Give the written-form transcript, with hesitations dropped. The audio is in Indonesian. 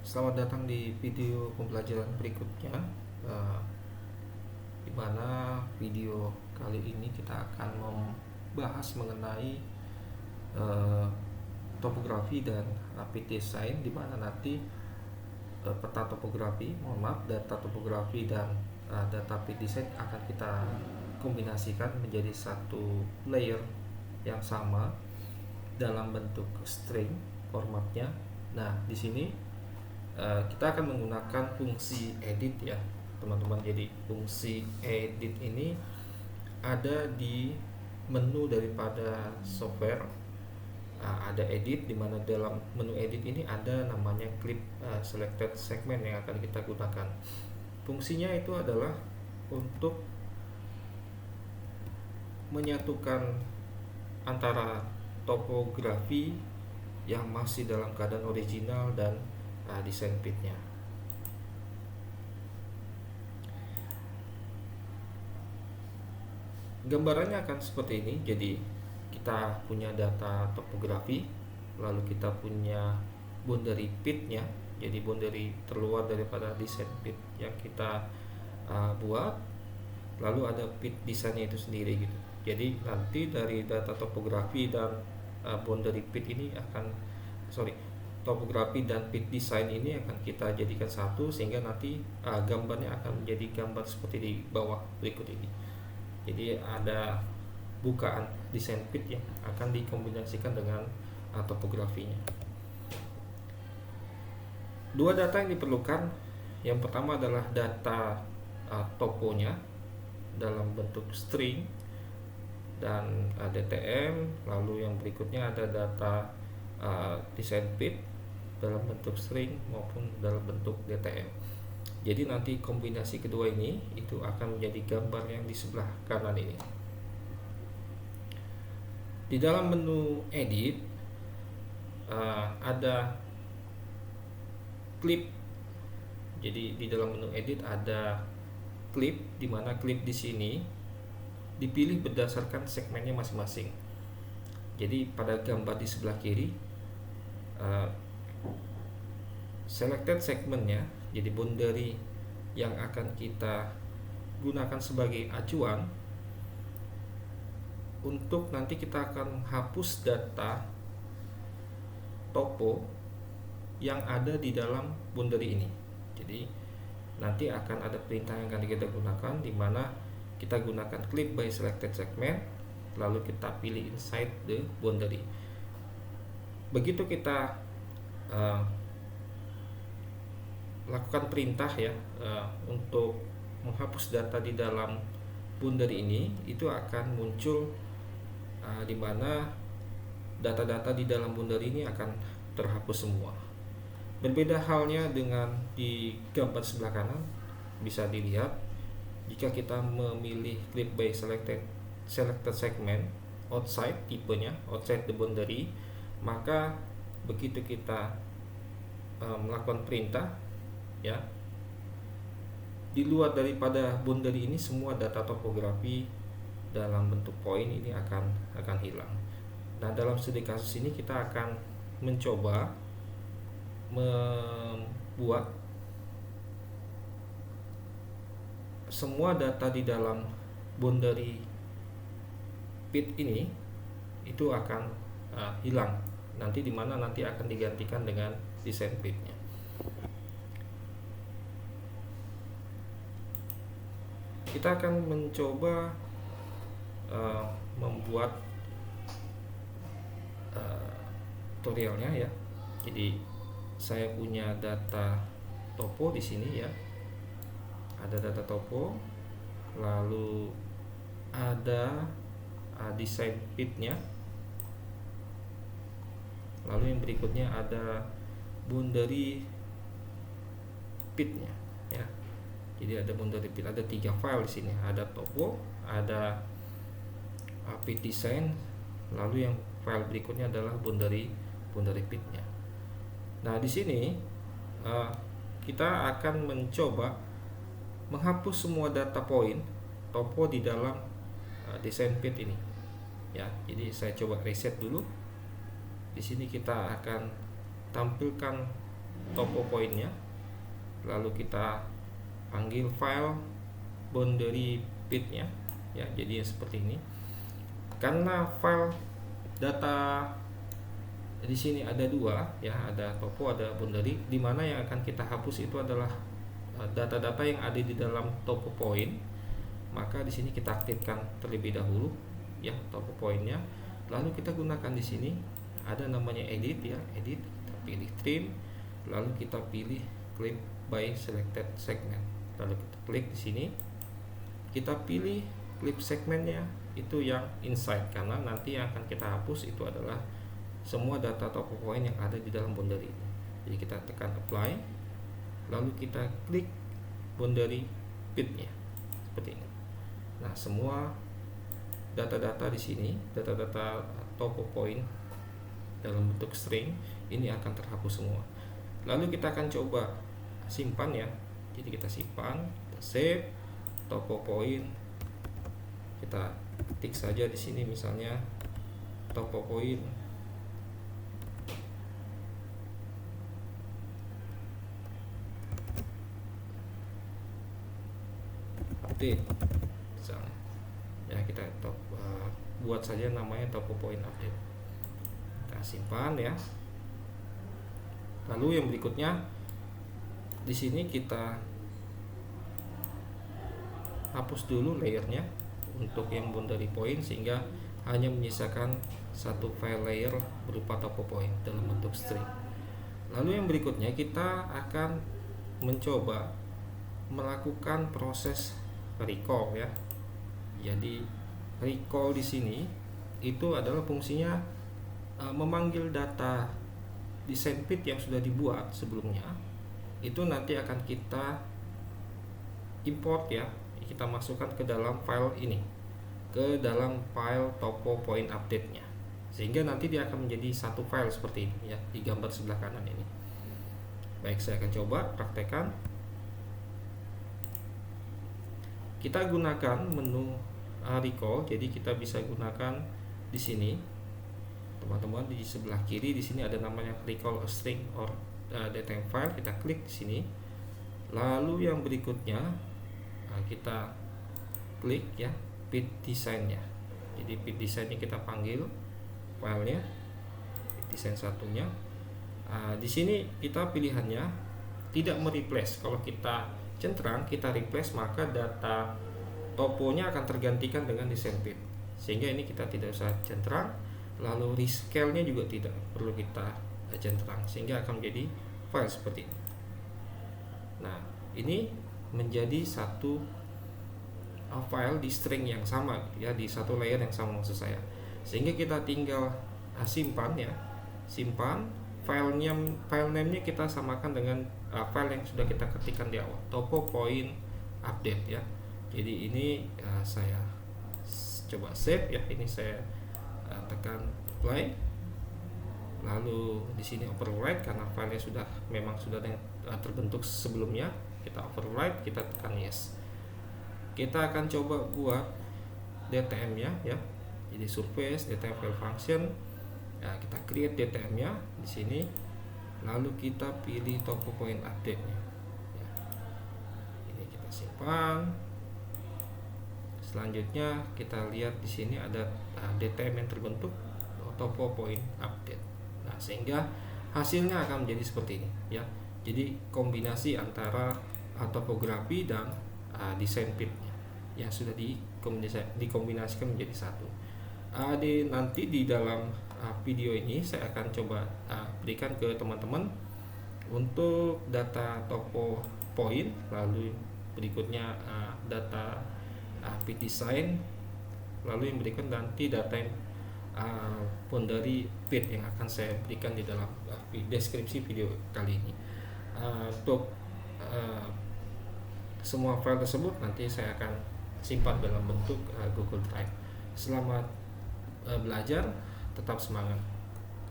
Selamat datang di video pembelajaran berikutnya, eh, di mana video kali ini kita akan membahas mengenai eh, topografi dan pit design, di mana nanti peta topografi, data topografi dan data pit design akan kita kombinasikan menjadi satu layer yang sama dalam bentuk string formatnya. Nah, di sini kita akan menggunakan fungsi edit ya teman-teman. Jadi fungsi edit ini ada di menu daripada software. Ada edit, di mana dalam menu edit ini ada namanya clip selected segment yang akan kita gunakan. Fungsinya itu adalah untuk menyatukan antara topografi yang masih dalam keadaan original dan desain pitnya. Gambarannya akan seperti ini. Jadi kita punya data topografi, lalu kita punya boundary pitnya, jadi boundary terluar daripada desain pit yang kita buat, lalu ada pit desainnya itu sendiri gitu. Jadi nanti dari data topografi dan boundary pit ini topografi dan pit design ini akan kita jadikan satu, sehingga nanti gambarnya akan menjadi gambar seperti di bawah berikut ini. Jadi ada bukaan desain pit yang akan dikombinasikan dengan topografinya. Dua data yang diperlukan, yang pertama adalah data toponya dalam bentuk string dan DTM, lalu yang berikutnya ada data desain pit dalam bentuk string maupun dalam bentuk DTM. Jadi nanti kombinasi kedua ini itu akan menjadi gambar yang di sebelah kanan ini. Di dalam menu edit ada clip. Jadi di dalam menu edit ada clip, di mana clip di sini dipilih berdasarkan segmennya masing-masing. Jadi pada gambar di sebelah kiri, selected segmentnya, jadi boundary yang akan kita gunakan sebagai acuan untuk nanti kita akan hapus data topo yang ada di dalam boundary ini. Jadi nanti akan ada perintah yang akan kita gunakan, di mana kita gunakan clip by selected segment, lalu kita pilih inside the boundary. Begitu kita lakukan perintah ya untuk menghapus data di dalam boundary ini, itu akan muncul di mana data-data di dalam boundary ini akan terhapus semua. Berbeda halnya dengan di gambar sebelah kanan, bisa dilihat jika kita memilih clip by selected segment outside, tipenya outside the boundary, maka begitu kita melakukan perintah ya, di luar daripada boundary ini semua data topografi dalam bentuk poin ini akan hilang. Nah, dalam studi kasus ini kita akan mencoba membuat semua data di dalam boundary pit ini itu akan hilang nanti, di mana nanti akan digantikan dengan desain pitnya. Kita akan mencoba membuat tutorialnya ya. Jadi saya punya data topo di sini ya. Ada data topo, lalu ada desain pitnya, lalu yang berikutnya ada boundary pitnya ya. Jadi ada boundary pit, ada 3 file di sini, ada topo, ada pit design, lalu yang file berikutnya adalah boundary pitnya. Nah, di sini kita akan mencoba menghapus semua data point topo di dalam desain pit ini ya. Jadi saya coba reset dulu. Di sini kita akan tampilkan topo pointnya, lalu kita panggil file boundary pitnya ya. Jadi seperti ini. Karena file data di sini ada dua ya, ada topo, ada boundary, dimana yang akan kita hapus itu adalah data-data yang ada di dalam topo point. Maka di sini kita aktifkan terlebih dahulu ya topo pointnya, lalu kita gunakan di sini ada namanya edit ya, edit, kita pilih trim, lalu kita pilih clip by selected segment, lalu kita klik di sini, kita pilih clip segmentnya itu yang inside, karena nanti yang akan kita hapus itu adalah semua data topo point yang ada di dalam boundary. Jadi kita tekan apply, lalu kita klik boundary pitnya seperti ini. Nah, semua data-data di sini, data-data topo point dalam bentuk string ini akan terhapus semua. Lalu kita akan coba simpan ya. Jadi kita simpan, kita save topo point. Kita ketik saja di sini misalnya topo point update misalnya. Ya, kita buat saja namanya topo point update. Kita simpan ya. Lalu yang berikutnya di sini kita hapus dulu layernya untuk yang boundary point, sehingga hanya menyisakan satu file layer berupa topo point dalam bentuk string. Lalu yang berikutnya kita akan mencoba melakukan proses recall ya. Jadi recall di sini itu adalah fungsinya memanggil data design pit yang sudah dibuat sebelumnya, itu nanti akan kita import ya, kita masukkan ke dalam file ini, ke dalam file topo point update nya, sehingga nanti dia akan menjadi satu file seperti ini ya, di gambar sebelah kanan ini. Baik, saya akan coba praktekkan. Kita gunakan menu recall, jadi kita bisa gunakan di sini teman-teman, di sebelah kiri di sini ada namanya recall a string or data file. Kita klik di sini, lalu yang berikutnya kita klik ya pit design-nya. Jadi pit design-nya kita panggil filenya, pit design satunya. Di sini kita pilihannya tidak mereplace. Kalau kita centrang, kita replace, maka data toponya akan tergantikan dengan design pit, sehingga ini kita tidak usah centrang. Lalu rescale-nya juga tidak perlu kita centrang, sehingga akan menjadi file seperti ini. Nah, ini menjadi satu file di string yang sama ya, di satu layer yang sama maksud saya, sehingga kita tinggal simpan ya, simpan file name-nya kita samakan dengan file yang sudah kita ketikkan di awal, topo point update ya. Jadi ini saya coba save ya, ini saya tekan apply, lalu di sini override karena filenya sudah terbentuk sebelumnya, kita override, kita tekan yes. Kita akan coba buat DTM nya ya, jadi surface DTM file function ya, kita create DTM nya di sini, lalu kita pilih topo point update nya ya. Ini kita simpan. Selanjutnya kita lihat di sini ada DTM yang terbentuk topo point update. Nah, sehingga hasilnya akan menjadi seperti ini ya. Jadi kombinasi antara topografi dan design pitnya yang sudah dikombinasikan menjadi satu. Nanti di dalam video ini saya akan coba berikan ke teman-teman untuk data topo point, lalu berikutnya data pit design, lalu yang berikut nanti data boundary pit yang akan saya berikan di dalam deskripsi video kali ini. Untuk semua file tersebut nanti saya akan simpan dalam bentuk Google Drive. Selamat belajar, tetap semangat.